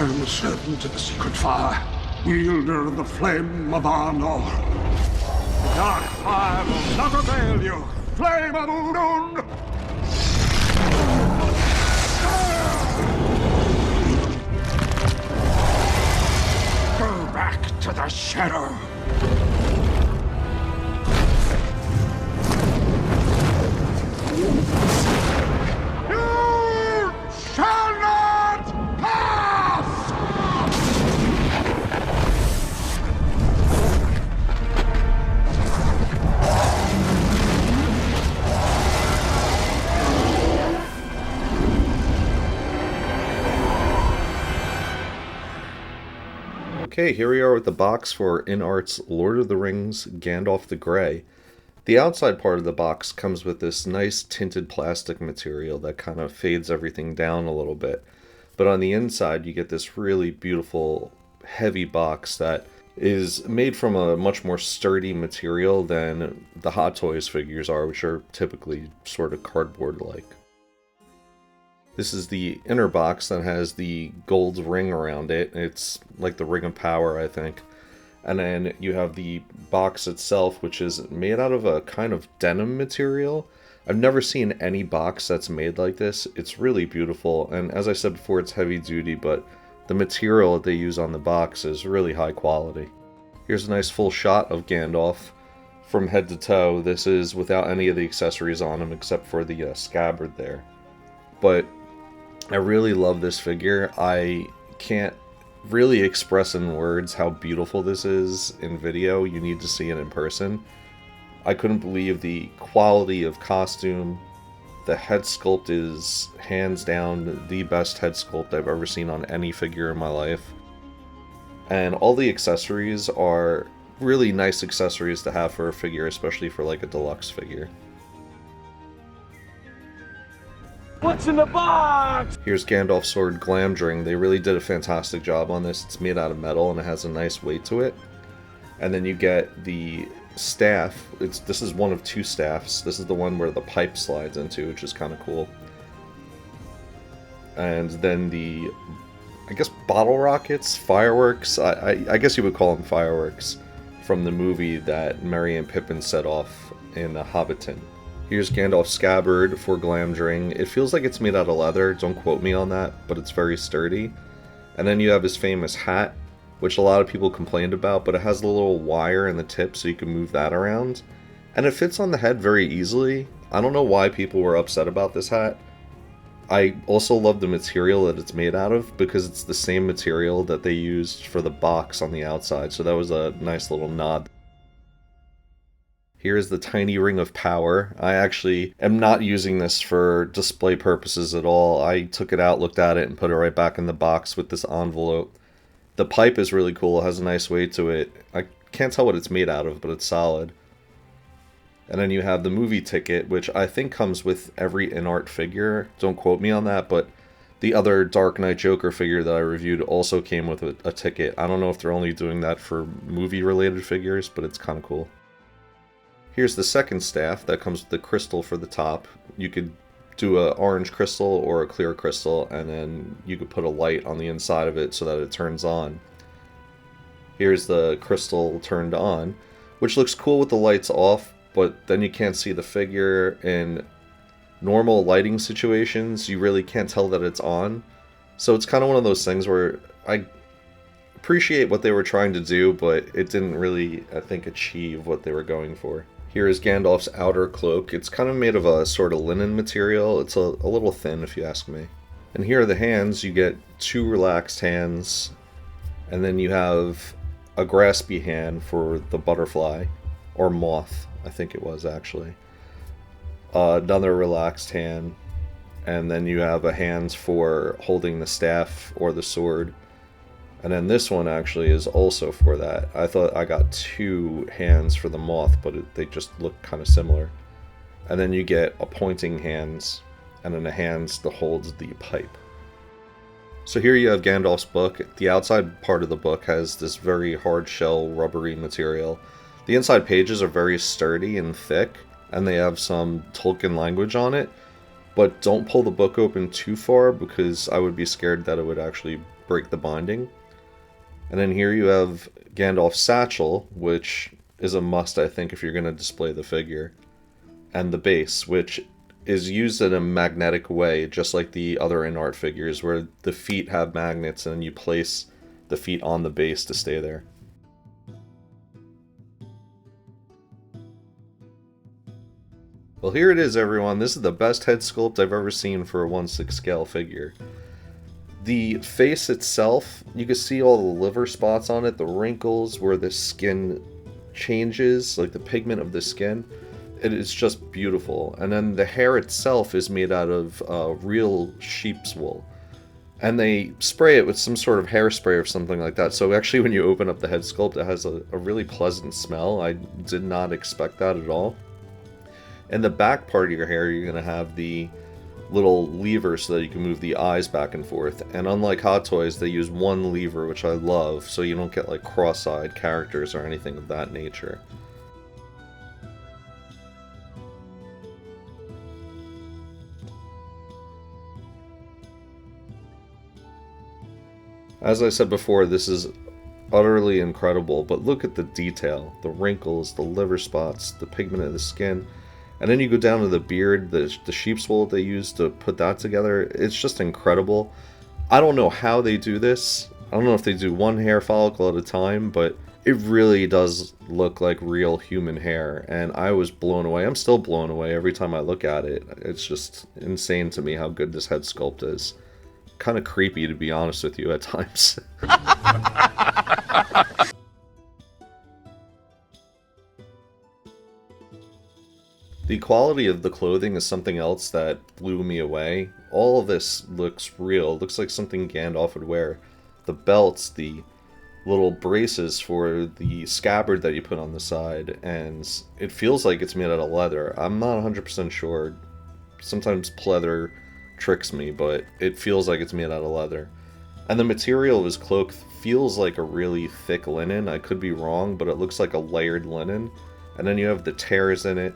am certain to the secret fire, wielder of the flame of Arnor. The dark fire will not avail you, flame of Udun! Go back to the shadow. You shall not pass! Okay, here we are with the box for InArt's Lord of the Rings Gandalf the Grey. The outside part of the box comes with this nice tinted plastic material that kind of fades everything down a little bit. But on the inside you get this really beautiful heavy box that is made from a much more sturdy material than the Hot Toys figures are, which are typically sort of cardboard-like. This is the inner box that has the gold ring around it. It's like the Ring of Power, I think. And then you have the box itself, which is made out of a kind of denim material. I've never seen any box that's made like this. It's really beautiful, and as I said before, it's heavy duty, but the material that they use on the box is really high quality. Here's a nice full shot of Gandalf from head to toe. This is without any of the accessories on him except for the scabbard there. But I really love this figure. I can't really express in words how beautiful this is in video. You need to see it in person. I couldn't believe the quality of costume. The head sculpt is hands down the best head sculpt I've ever seen on any figure in my life. And all the accessories are really nice accessories to have for a figure, especially for like a deluxe figure. What's in the box? Here's Gandalf's sword Glamdring. They really did a fantastic job on this. It's made out of metal and it has a nice weight to it. And then you get the staff. This is one of two staffs. This is the one where the pipe slides into, which is kind of cool. And then the, I guess, bottle rockets, fireworks. I guess you would call them fireworks from the movie that Merry and Pippin set off in Hobbiton. Here's Gandalf's scabbard for Glamdring. It feels like it's made out of leather, don't quote me on that, but it's very sturdy. And then you have his famous hat, which a lot of people complained about, but it has a little wire in the tip so you can move that around. And it fits on the head very easily. I don't know why people were upset about this hat. I also love the material that it's made out of, because it's the same material that they used for the box on the outside, so that was a nice little nod. Here's the tiny Ring of Power. I actually am not using this for display purposes at all. I took it out, looked at it, and put it right back in the box with this envelope. The pipe is really cool. It has a nice weight to it. I can't tell what it's made out of, but it's solid. And then you have the movie ticket, which I think comes with every InArt figure. Don't quote me on that, but the other Dark Knight Joker figure that I reviewed also came with a ticket. I don't know if they're only doing that for movie-related figures, but it's kind of cool. Here's the second staff that comes with the crystal for the top. You could do an orange crystal or a clear crystal, and then you could put a light on the inside of it so that it turns on. Here's the crystal turned on, which looks cool with the lights off, but then you can't see the figure. In normal lighting situations, you really can't tell that it's on. So it's kind of one of those things where I appreciate what they were trying to do, but it didn't really, I think, achieve what they were going for. Here is Gandalf's outer cloak. It's kind of made of a sort of linen material. It's a little thin, if you ask me. And here are the hands. You get two relaxed hands, and then you have a graspy hand for the butterfly, or moth, I think it was actually. Another relaxed hand, and then you have a hands for holding the staff or the sword. And then this one actually is also for that. I thought I got two hands for the moth, but they just look kind of similar. And then you get a pointing hands, and then a hands that holds the pipe. So here you have Gandalf's book. The outside part of the book has this very hard shell rubbery material. The inside pages are very sturdy and thick, and they have some Tolkien language on it. But don't pull the book open too far, because I would be scared that it would actually break the binding. And then here you have Gandalf's satchel, which is a must, I think, if you're going to display the figure. And the base, which is used in a magnetic way, just like the other InArt figures, where the feet have magnets and you place the feet on the base to stay there. Well, here it is, everyone. This is the best head sculpt I've ever seen for a 1/6 scale figure. The face itself, you can see all the liver spots on it, the wrinkles where the skin changes, like the pigment of the skin. It is just beautiful. And then the hair itself is made out of real sheep's wool. And they spray it with some sort of hairspray or something like that. So actually when you open up the head sculpt, it has a really pleasant smell. I did not expect that at all. In the back part of your hair, you're going to have the little lever so that you can move the eyes back and forth. And unlike Hot Toys, they use one lever, which I love, so you don't get like cross-eyed characters or anything of that nature. As I said before, this is utterly incredible, but look at the detail, the wrinkles, the liver spots, the pigment of the skin. And then you go down to the beard, the sheep's wool they use to put that together. It's just incredible. I don't know how they do this. I don't know if they do one hair follicle at a time, but it really does look like real human hair. And I was blown away. I'm still blown away every time I look at it. It's just insane to me how good this head sculpt is. Kind of creepy, to be honest with you, at times. The quality of the clothing is something else that blew me away. All of this looks real. It looks like something Gandalf would wear. The belts, the little braces for the scabbard that you put on the side, and it feels like it's made out of leather. I'm not 100% sure. Sometimes pleather tricks me, but it feels like it's made out of leather. And the material of his cloak feels like a really thick linen. I could be wrong, but it looks like a layered linen. And then you have the tears in it,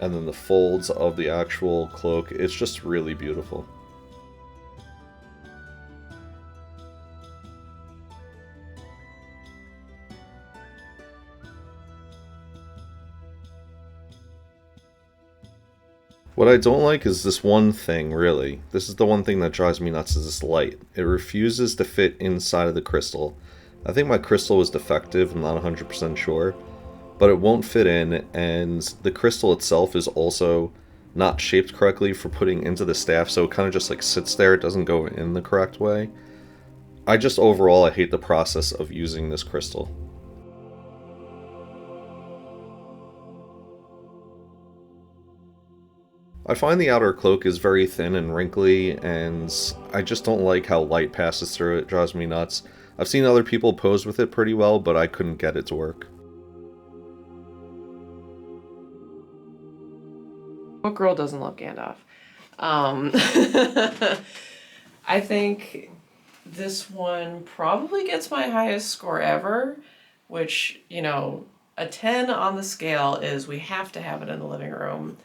and then the folds of the actual cloak. It's just really beautiful. What I don't like is this one thing, really. This is the one thing that drives me nuts, is this light. It refuses to fit inside of the crystal. I think my crystal was defective, I'm not 100% sure. But it won't fit in, and the crystal itself is also not shaped correctly for putting into the staff, so it kind of just like sits there, it doesn't go in the correct way. I hate the process of using this crystal. I find the outer cloak is very thin and wrinkly, and I just don't like how light passes through it. It drives me nuts. I've seen other people pose with it pretty well, but I couldn't get it to work. What girl doesn't love Gandalf? I think this one probably gets my highest score ever, which, you know, a 10 on the scale is we have to have it in the living room.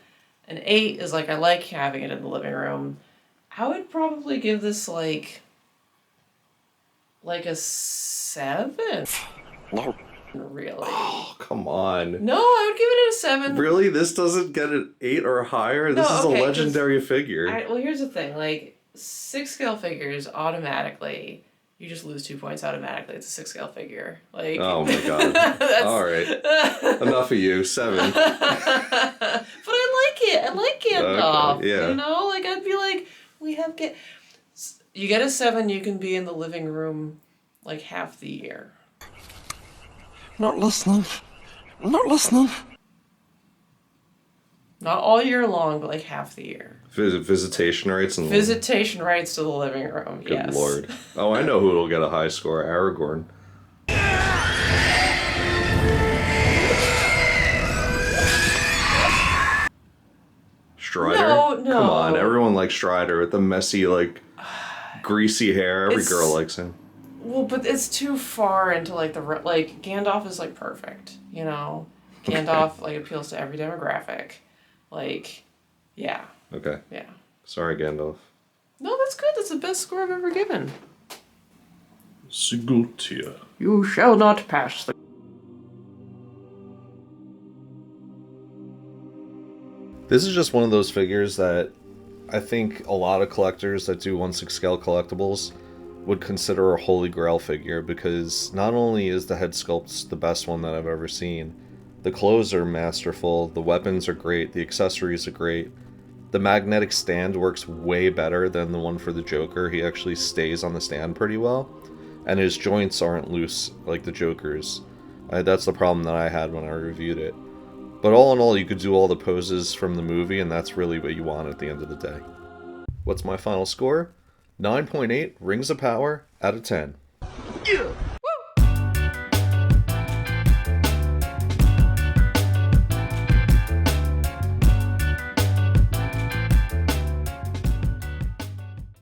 An 8 is like I like having it in the living room. I would probably give this like a 7. No. Really? Oh, come on. No, I would give it a 7. Really? This doesn't get an 8 or higher? This is a legendary figure. Well, here's the thing. Like, 6 scale figures automatically, you just lose 2 points automatically. It's a 6 scale figure. Like. Oh my god. Alright. Enough of you. 7. But I like it. I like Gandalf. Okay, yeah. You know? Like, I'd be like, you get a 7, you can be in the living room like half the year. Not listening. Not listening. Not all year long, but like half the year. Visitation rights and Visitation rights to the living room. Good yes. lord. Oh, I know who'll get a high score. Aragorn. Strider? No. Come on, everyone likes Strider with the messy, like, greasy hair. Every girl likes him. Well, but it's too far into like Gandalf is like perfect, you know? Gandalf like appeals to every demographic. Like, yeah. Okay. Yeah. Sorry, Gandalf. No, that's good. That's the best score I've ever given. Sigultia. You shall not pass the... This is just one of those figures that I think a lot of collectors that do 1/6 scale collectibles would consider a holy grail figure, because not only is the head sculpt the best one that I've ever seen, the clothes are masterful, the weapons are great, the accessories are great, the magnetic stand works way better than the one for the Joker. He actually stays on the stand pretty well, and his joints aren't loose like the Joker's. That's the problem that I had when I reviewed it. But all in all, you could do all the poses from the movie, and that's really what you want at the end of the day. What's my final score? 9.8 Rings of Power out of 10.